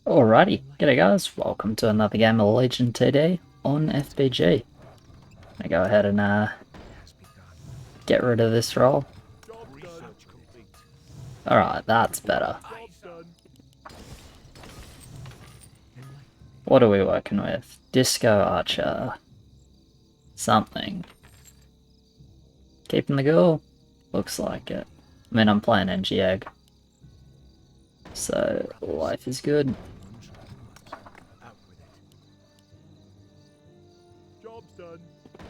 Alrighty, g'day guys, welcome to another game of Legion TD on FBG. I'm gonna go ahead and get rid of this roll. Alright, that's better. What are we working with? Disco Archer. Something. Keeping the goal? Looks like it. I mean, I'm playing NG Egg, so life is good. Job's done.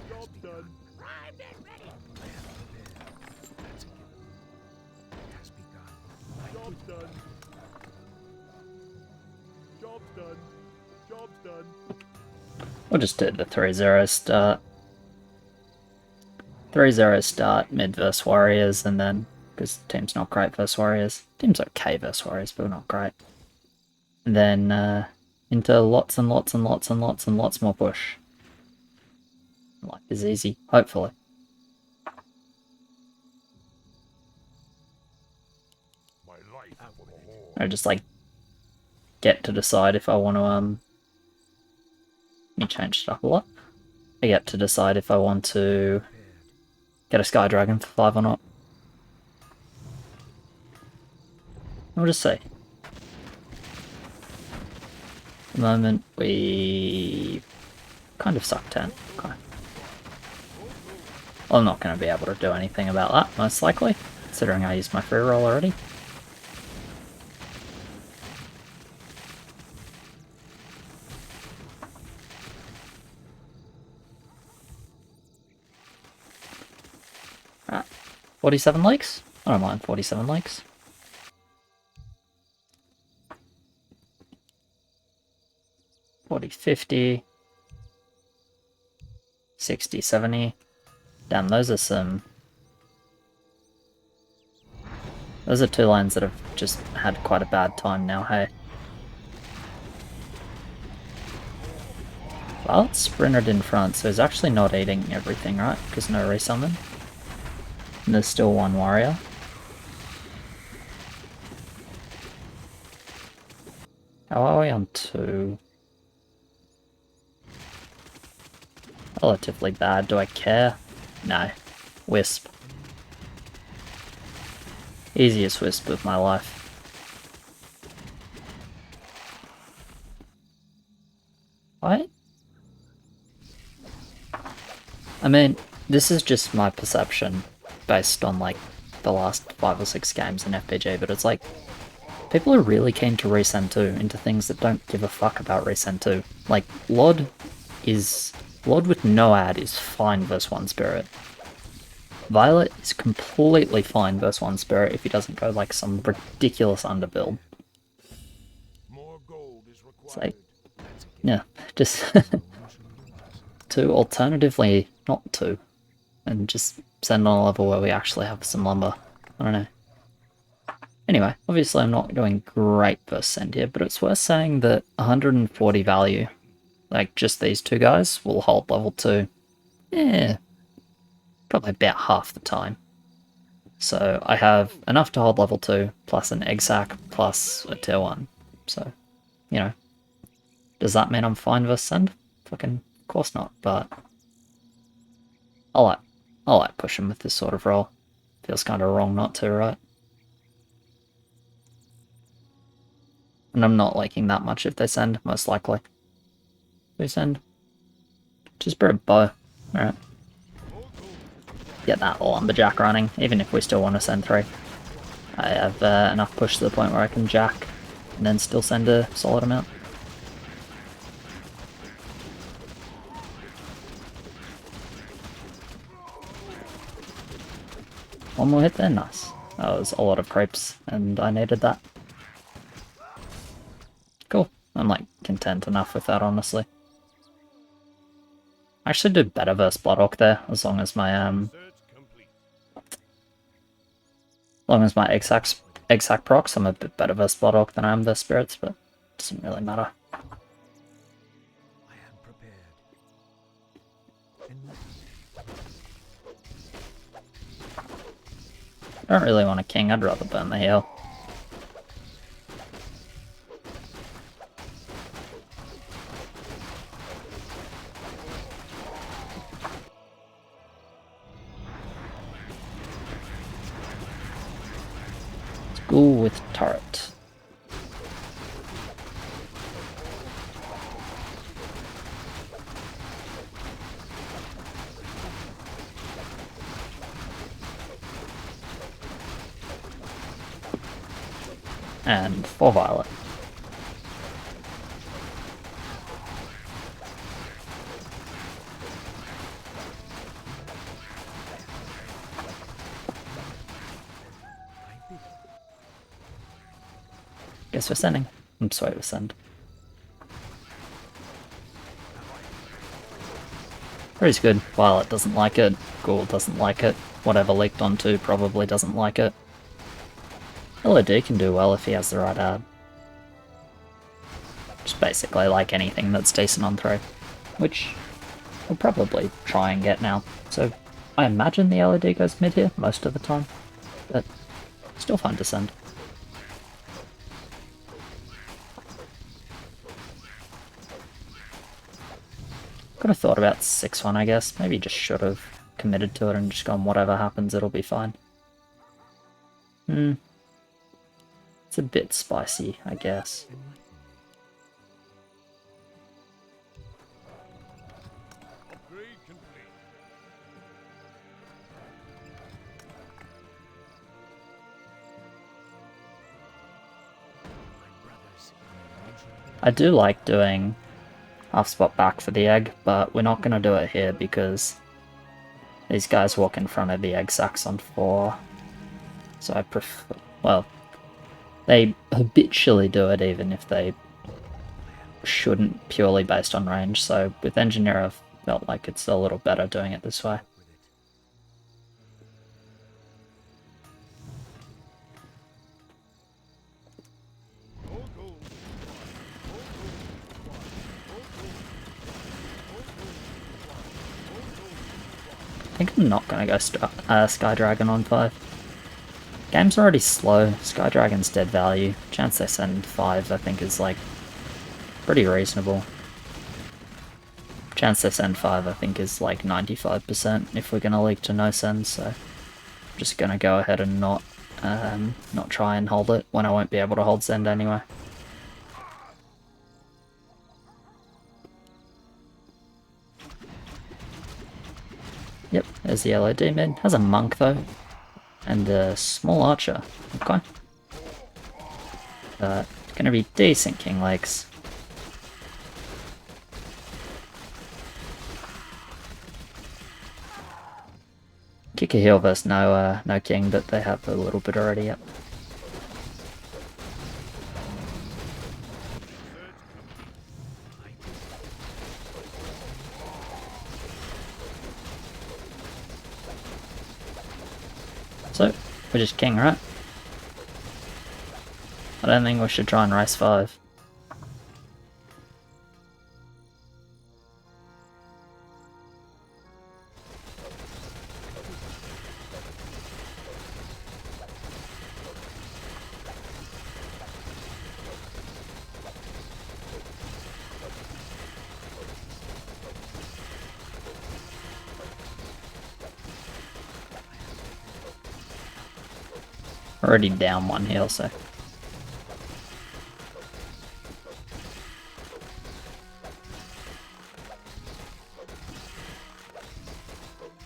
Job's done. Primed and ready. Job's done. Job's done. Job's done. We'll just do the 3-0 start. 3-0 start, mid versus Warriors, and then, because team's not great versus Warriors. Team's okay versus Warriors, but not great. And then into lots and lots and lots and lots and lots more push. Life is easy, hopefully. I just like get to decide if I want to let me change it up a lot. I get to decide if I want to get a Sky Dragon for 5 or not. We'll just see. At the moment, we kind of suck 10. Okay. Well, I'm not going to be able to do anything about that, most likely, considering I used my free roll already. Right, 47 lakes? I don't mind 47 lakes. $40.50, 60, 70. Damn, those are some... Those are two lines that have just had quite a bad time now, hey? Well, it's sprinted in front, so he's actually not eating everything, right? Because no resummon. And there's still one warrior. How are we on 2? Relatively bad. Do I care? No. Wisp. Easiest wisp of my life. What? I mean, this is just my perception based on like the last 5 or 6 games in FBG, but it's like people are really keen to resend 2 into things that don't give a fuck about resend 2. Like Lod with no ad is fine versus 1 spirit. Violet is completely fine versus 1 spirit if he doesn't go like some ridiculous underbuild. More gold is required. It's like, yeah, just 2, alternatively not 2, and just send on a level where we actually have some lumber. I don't know. Anyway, obviously I'm not doing great versus send here, but it's worth saying that 140 value, like just these 2 guys, will hold level 2. Yeah, probably about half the time. So I have enough to hold level 2, plus an egg sack, plus a tier 1. So, you know, does that mean I'm fine versus send? Fucking, of course not, but I like pushing with this sort of roll. Feels kind of wrong not to, right? And I'm not liking that much if they send, most likely. They send. Just for a bow. Alright. Get that lumberjack running, even if we still want to send 3. I have enough push to the point where I can jack, and then still send a solid amount. One more hit there, nice. That was a lot of creeps, and I needed that. Cool. I'm like content enough with that, honestly. I actually do better versus Bloodhawk there, as long as my egg sack procs. I'm a bit better versus Bloodhawk than I am versus spirits, but it doesn't really matter. I am prepared. I don't really want a king, I'd rather burn the heal. Ghoul with turret. And 4 violet. Guess we're sending. I'm sorry, we send. Pretty good. Violet doesn't like it. Ghoul doesn't like it. Whatever leaked onto probably doesn't like it. LOD can do well if he has the right ad. Just basically like anything that's decent on 3. Which we'll probably try and get now. So I imagine the LOD goes mid here most of the time. But still fun to send. Could have thought about 6-1, I guess. Maybe just should have committed to it and just gone whatever happens, it'll be fine. It's a bit spicy, I guess. Upgrade complete. I do like doing half spot back for the egg, but we're not going to do it here because these guys walk in front of the egg sacs on 4. So I prefer, well, they habitually do it even if they shouldn't, purely based on range. So with Engineer I've felt like it's a little better doing it this way. I think I'm not going to go Sky Dragon on 5. Game's already slow. Sky Dragon's dead value. Chance they send 5 I think is like pretty reasonable. Chance they send 5 I think is like 95% if we're going to leak to no send, so I'm just going to go ahead and not try and hold it when I won't be able to hold send anyway. Yep, there's the LOD mid. Has a monk though. And a small archer. Okay. It's gonna be decent king legs. Kick a heal versus no king, but they have a little bit already, yep. So, we're just king, right? I don't think we should try and race 5. Already down 1 heal, so. I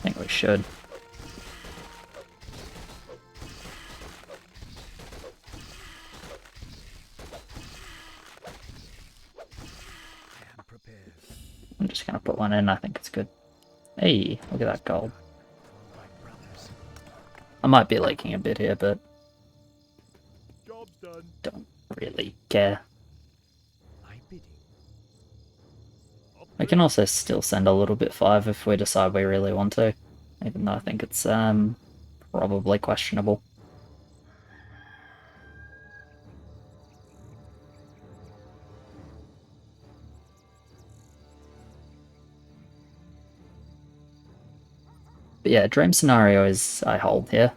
think we should. I'm just gonna put 1 in, I think it's good. Hey, look at that gold. I might be leaking a bit here, but Job's done. don't really care. We can also still send a little bit 5 if we decide we really want to, even though I think it's probably questionable. But yeah, dream scenario is I hold here.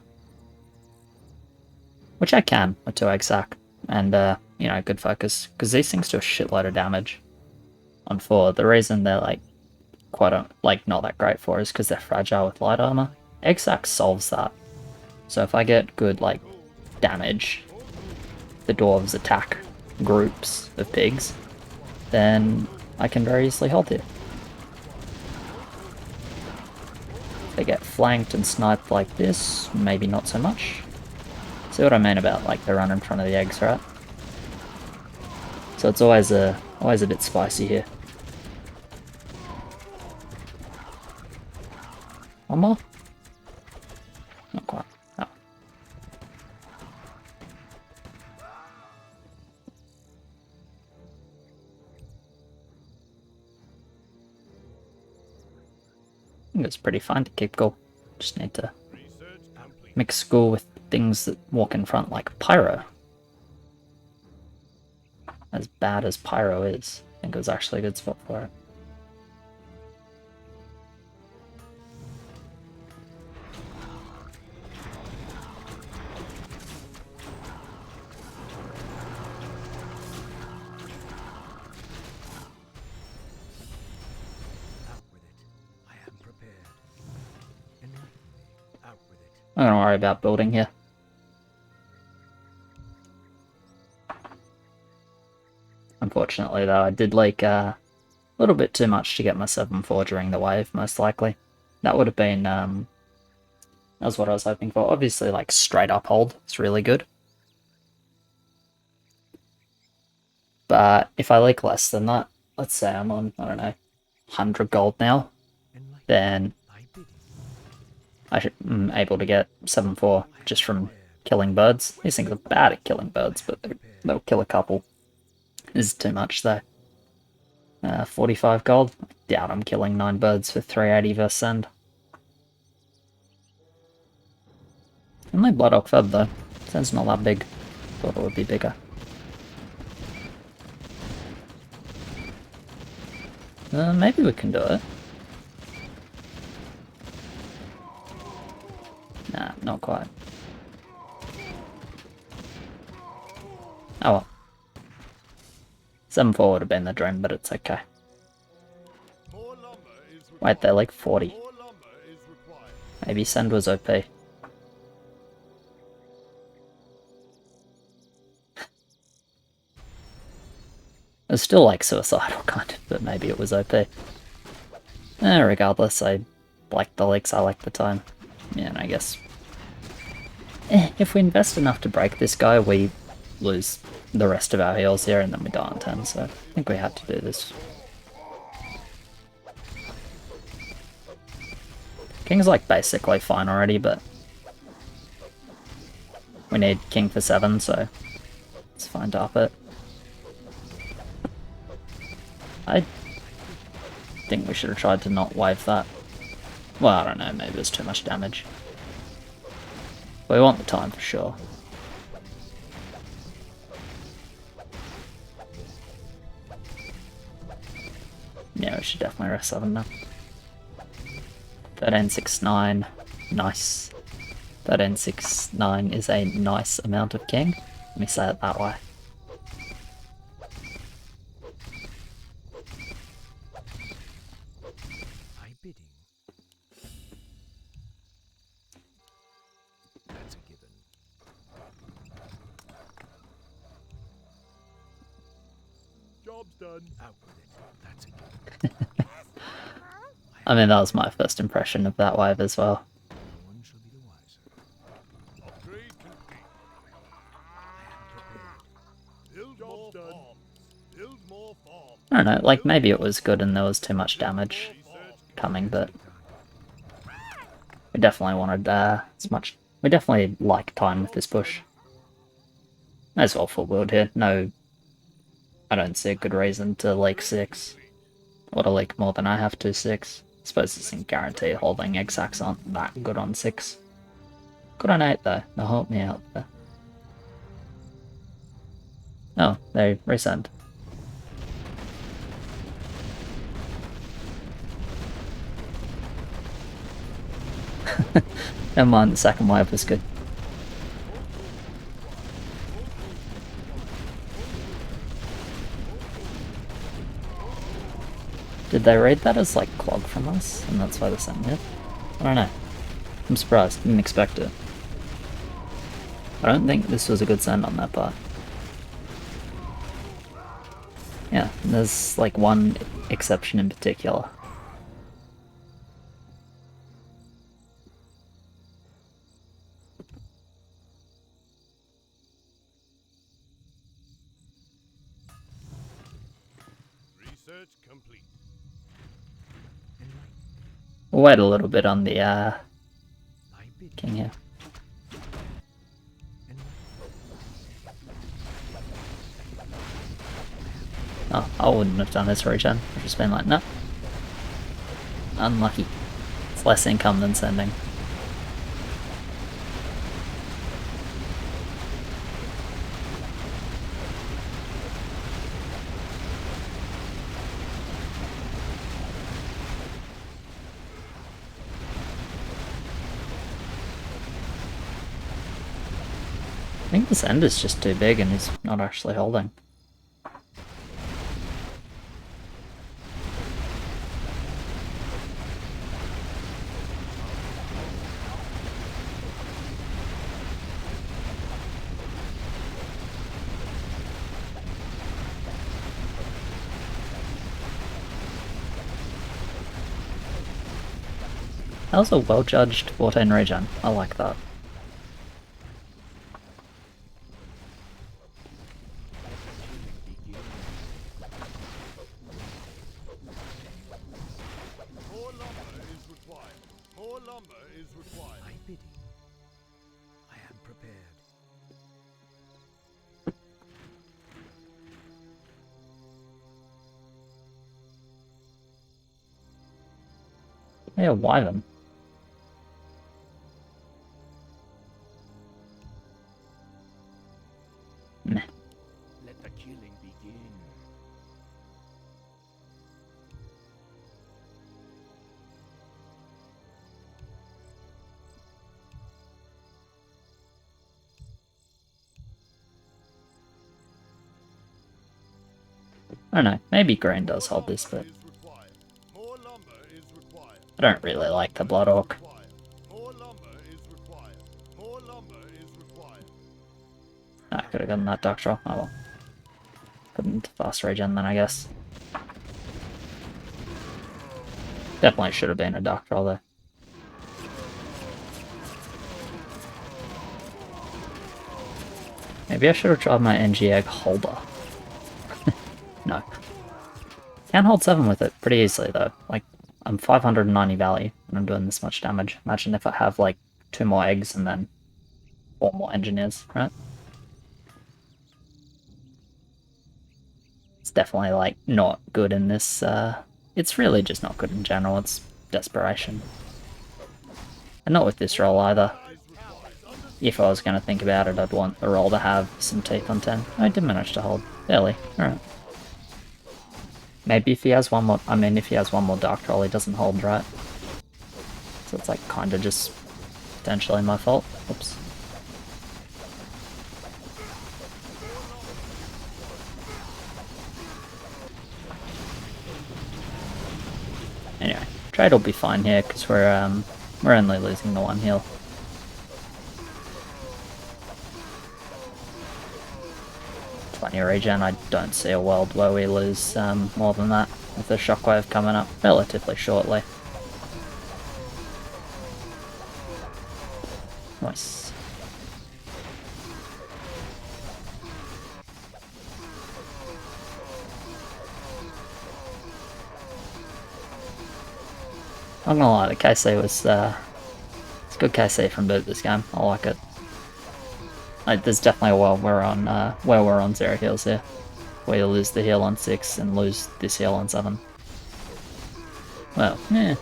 Which I can, a 2-egg sack, and, you know, good focus, because these things do a shitload of damage on 4. The reason they're, like, not that great for is because they're fragile with light armor. Egg sack solves that. So if I get good, like, damage the dwarves attack groups of pigs, then I can very easily hold here. If they get flanked and sniped like this, maybe not so much. See what I mean about like they run in front of the eggs, right? So it's always a bit spicy here. One more? Not quite. Oh. I think it's pretty fine to keep goal. Just need to mix school with things that walk in front, like Pyro. As bad as Pyro is, I think it was actually a good spot for it. I'm gonna worry about building here. Unfortunately though, I did like a little bit too much to get my 7-4 during the wave, most likely. That would have been, that was what I was hoping for. Obviously, like, straight up hold is really good. But if I leak less than that, let's say I'm on, I don't know, 100 gold now, then I'm able to get 7-4 just from killing birds. These things are bad at killing birds, but they'll kill a couple. This is too much though. 45 gold. I doubt I'm killing 9 birds for 380 versus send. Only Blood Oak Feb though. Send's not that big. Thought it would be bigger. Maybe we can do it. Nah, not quite. Oh well. 7-4 would have been the dream, but it's okay. Wait, they're like 40. Maybe send was OP. It was still like suicidal kind of, but maybe it was OP. Regardless, I like the leaks, I like the time. Yeah, and I guess if we invest enough to break this guy, we lose the rest of our heals here and then we die on 10, so I think we had to do this. King's like basically fine already, but we need king for 7, so it's fine to up it. I think we should have tried to not wave that. Well, I don't know, maybe it's too much damage. But we want the time for sure. Yeah, we should definitely rest 7 now. 1369, nice. 1369 is a nice amount of king. Let me say it that way. Job's done. I mean, that was my first impression of that wave as well. Upgrade complete. Build more farms. Build more farms. I don't know, like maybe it was good and there was too much damage coming, but we definitely wanted as much. We definitely like time with this push. May as well full build here. No, I don't see a good reason to leak 6. Or to leak more than I have to 6. I suppose it's in guarantee holding egg sacks aren't that good on 6. Good on 8 though, they'll help me out there. Oh, they resend. Never mind, the second wave was good. Did they read that as like clog from us, and that's why they sent it? I don't know. I'm surprised, didn't expect it. I don't think this was a good send on their part. Yeah, there's like one exception in particular. Research complete. We'll wait a little bit on the My bidding. king here. Oh, I wouldn't have done this regen. I've just been like, no. Unlucky. It's less income than sending. I think this end is just too big and he's not actually holding. That was a well-judged 14 regen. I like that. More lumber is required. More lumber is required. My bidding. I am prepared. Yeah, why them? Meh. Let the killing begin. I don't know, maybe green does hold this, but Is required. More lumber is required. I don't really like the Blood Orc. More lumber is required. More lumber is required. I could have gotten that Doctoral. Oh well. Couldn't fast regen then, I guess. Definitely should have been a Doctoral though. Maybe I should have tried my NG Egg Holder. No. Can hold 7 with it pretty easily though. Like, I'm 590 value and I'm doing this much damage. Imagine if I have like 2 more eggs and then 4 more engineers, right? It's definitely like not good in this, it's really just not good in general, it's desperation. And not with this roll either. If I was going to think about it, I'd want the roll to have some teeth on 10. I did manage to hold early, alright. Maybe if he has one more, I mean if he has one more Dark Troll he doesn't hold, right? So it's like kinda just potentially my fault. Oops. Anyway, trade will be fine here because we're only losing the 1 heal. Plenty of regen. I don't see a world where we lose more than that with the shockwave coming up relatively shortly. Nice. I'm not gonna lie, the KC was it's a good KC from boot this game. I like it. Like, there's definitely a world we're on 0 heals here. Where you lose the heal on 6 and lose this heal on 7. Well, yeah.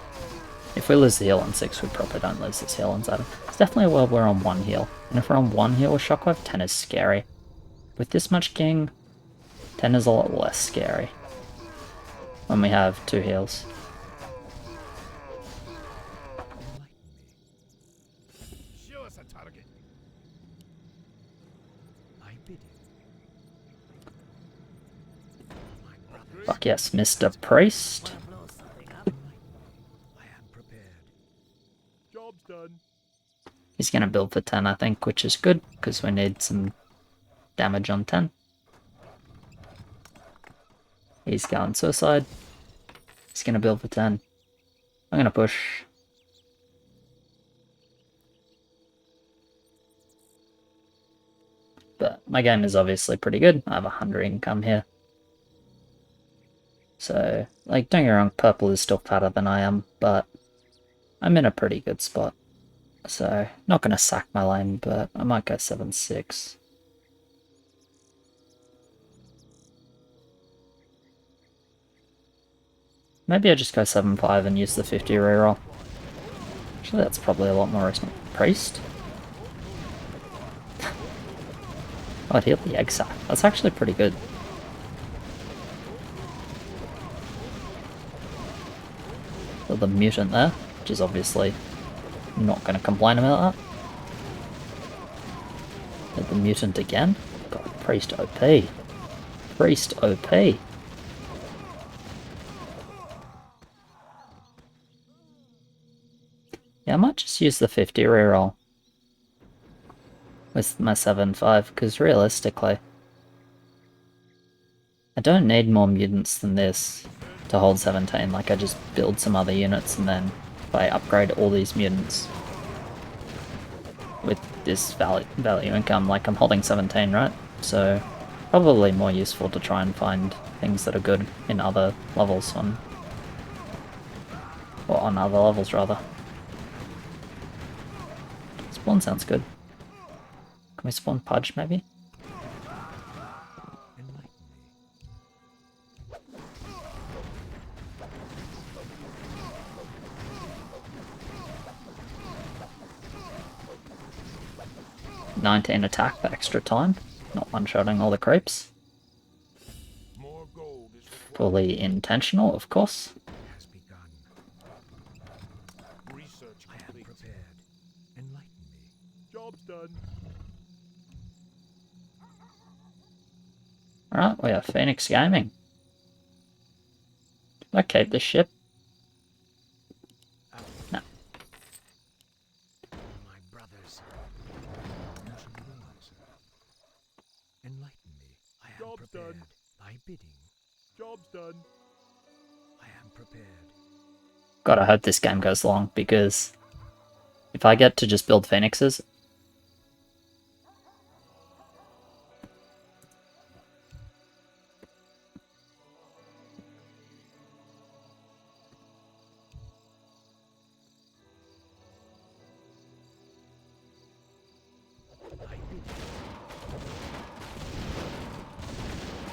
If we lose the heal on 6, we probably don't lose this heal on 7. It's definitely a world we're on 1 heal. And if we're on 1 heal with Shockwave, 10 is scary. With this much king, 10 is a lot less scary. When we have 2 heals. Show us a target. My bidding. Fuck yes, Mr. Priest. I am prepared. Job's done. He's gonna build for 10, I think, which is good, because we need some damage on 10. He's going suicide. He's gonna build for 10. I'm gonna push. But my game is obviously pretty good. I have 100 income here. So, like, don't get me wrong, purple is still fatter than I am, but I'm in a pretty good spot. So, not gonna sack my lane, but I might go 7-6. Maybe I just go 7-5 and use the 50 reroll. Actually, that's probably a lot more reasonable. Priest? Oh, it healed the egg sack. That's actually pretty good. So the mutant there, which is obviously not going to complain about that. But the mutant again? God, Priest OP. Priest OP. Yeah, I might just use the 50 reroll with my 7-5, because realistically, I don't need more mutants than this to hold 17. Like, I just build some other units and then if I upgrade all these mutants with this value income, like I'm holding 17, right? So probably more useful to try and find things that are good in other levels on other levels rather. Spawn sounds good. Can we spawn Pudge maybe? "19 attack for extra time, not one-shotting all the creeps. More gold is required. Fully intentional, of course. Has begun. Research I am complete. prepared. Enlighten me. Job's done. Alright, we have Phoenix Gaming. Did I keep this ship? No. My brothers. Enlighten me. I am Job's prepared. done. Thy bidding. Job's done. I am prepared. God, I hope this game goes long, because if I get to just build Phoenixes,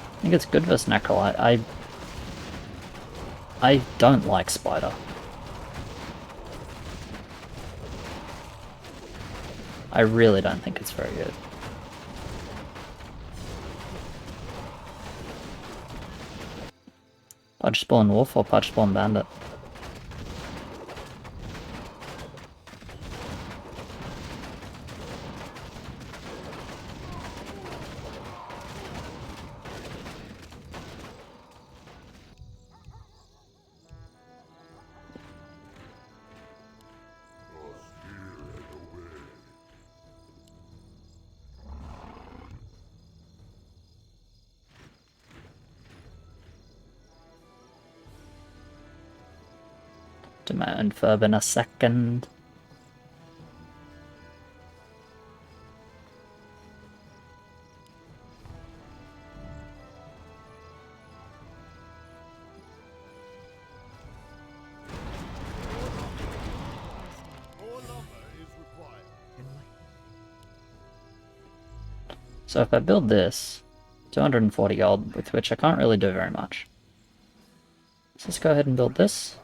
I think it's good versus Necrolite. I don't like Spider. I really don't think it's very good. Pudge Spawn Wolf or Pudge Spawn Bandit? Do my own Ferb in a second. More lumber is required. So if I build this, 240 gold, with which I can't really do very much. So let's go ahead and build this.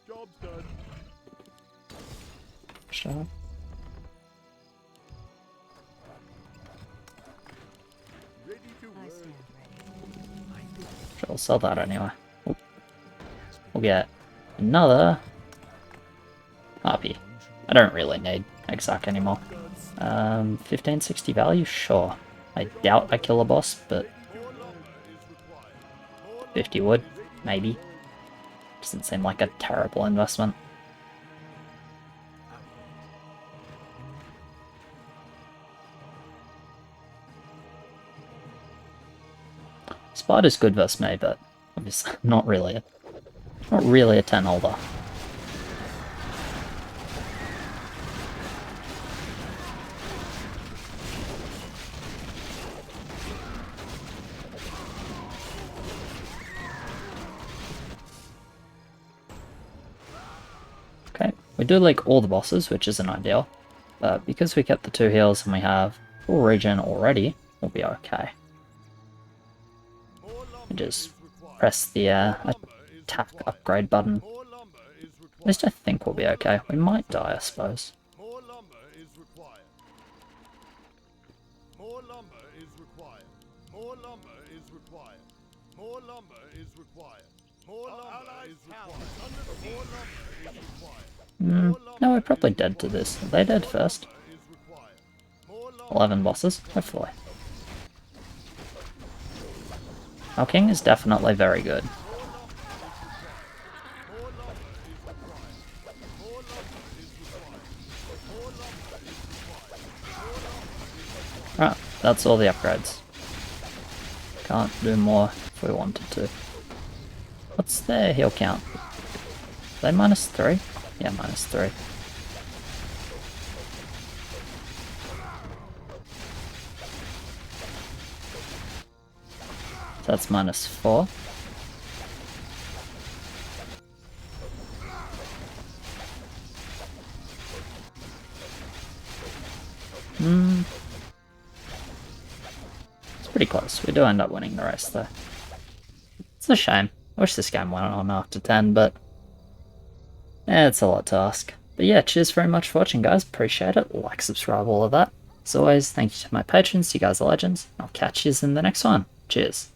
Job's done. Sure. Ready to work. Sure, I'll sell that anyway. Oop. We'll get another harpy. I don't really need Exarch anymore. 1560 value? Sure. I doubt I kill a boss, but More lumber is required. More 50 wood, maybe. Doesn't seem like a terrible investment. Spider's good versus me, but obviously not really a 10 holder. Okay, we do like all the bosses, which isn't ideal, but because we kept the 2 heals and we have full regen already, we'll be okay. And just press the attack upgrade button. More lumber is required. At least I think we'll be okay. We might die, I suppose. More lumber is required. More lumber is required. More lumber is required. More lumber is required. More lumber is required. More lumber is required. No, we're probably dead to this. Are they dead first? Is required. More lumber 11 bosses, hopefully. Our king is definitely very good. Right, that's all the upgrades. Can't do more if we wanted to. What's their heal count? Are they -3? Yeah, -3. So that's -4. It's pretty close. We do end up winning the race though. It's a shame. I wish this game went on after 10, but it's a lot to ask. But yeah, cheers very much for watching, guys. Appreciate it. Like, subscribe, all of that. As always, thank you to my patrons. You guys are legends. I'll catch you in the next one. Cheers.